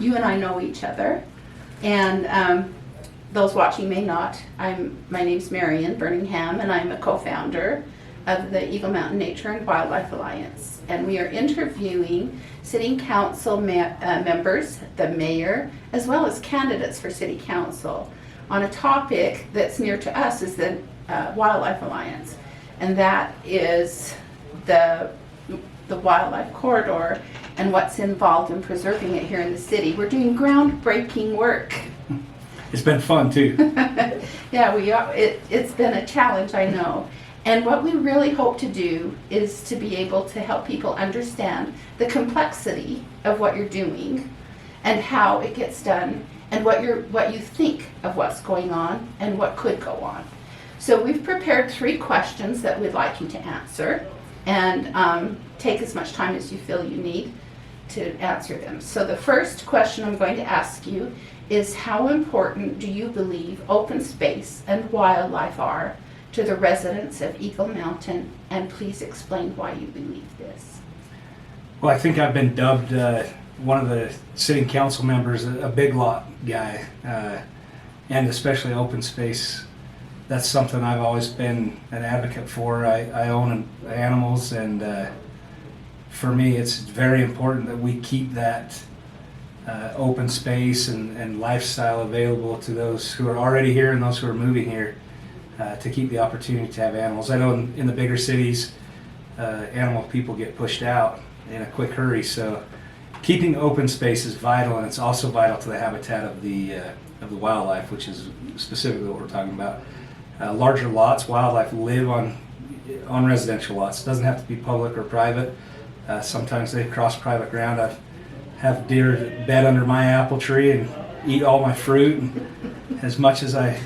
you and I know each other, and those watching may not. My name's Marion Birmingham, and I'm a co-founder of the Eagle Mountain Nature and Wildlife Alliance. And we are interviewing city council members, the mayor, as well as candidates for city council on a topic that's near to us, is the Wildlife Alliance. And that is the wildlife corridor and what's involved in preserving it here in the city. We're doing groundbreaking work. It's been fun too. Yeah, we are. It's been a challenge, I know. And what we really hope to do is to be able to help people understand the complexity of what you're doing and how it gets done, and what you think of what's going on and what could go on. So we've prepared 3 questions that we'd like you to answer, and take as much time as you feel you need to answer them. So the first question I'm going to ask you is, how important do you believe open space and wildlife are to the residents of Eagle Mountain, and please explain why you believe this. Well, I think I've been dubbed one of the city council members a big lot guy, and especially open space. That's something I've always been an advocate for. I own animals, and for me it's very important that we keep that open space and lifestyle available to those who are already here and those who are moving here, to keep the opportunity to have animals. I know in the bigger cities, animal people get pushed out in a quick hurry, so keeping open space is vital, and it's also vital to the habitat of the wildlife, which is specifically what we're talking about. Larger lots, wildlife live on residential lots. It doesn't have to be public or private. Sometimes they cross private ground. I have deer that bed under my apple tree and eat all my fruit, and as much as I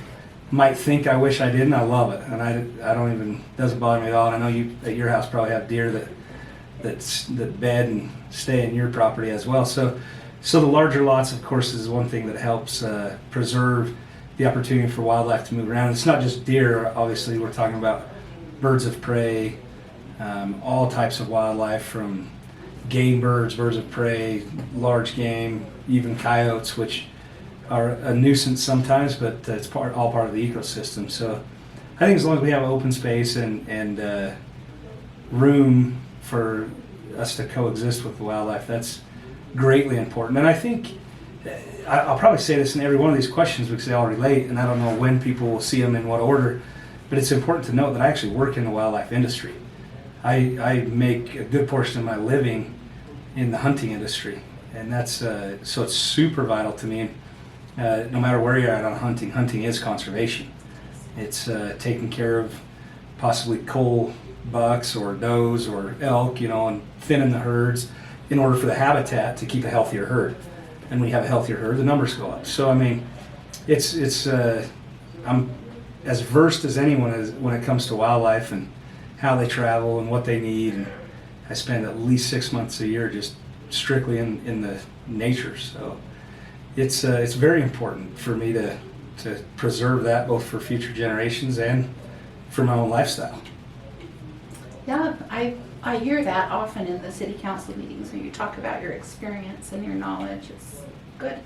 might think I wish I didn't, I love it, and I don't even, doesn't bother me at all. And I know you at your house probably have deer that bed and stay in your property as well. So the larger lots, of course, is one thing that helps preserve the opportunity for wildlife to move around. It's not just deer, obviously. We're talking about birds of prey, all types of wildlife, from game birds, birds of prey, large game, even coyotes, which are a nuisance sometimes, but it's all part of the ecosystem. So I think as long as we have open space and room for us to coexist with the wildlife, that's greatly important. And I think I'll probably say this in every one of these questions because they all relate, and I don't know when people will see them in what order, but it's important to note that I actually work in the wildlife industry. I make a good portion of my living in the hunting industry, and that's so it's super vital to me. No matter where you're at on hunting is conservation. It's taking care of possibly cull bucks or does or elk, and thinning the herds in order for the habitat to keep a healthier herd. And when you have a healthier herd, the numbers go up. So I mean, it's I'm as versed as anyone is when it comes to wildlife and how they travel and what they need. And I spend at least 6 months a year just strictly in the nature. So it's very important for me to preserve that, both for future generations and for my own lifestyle. Yeah, I hear that often in the city council meetings when you talk about your experience and your knowledge. It's good.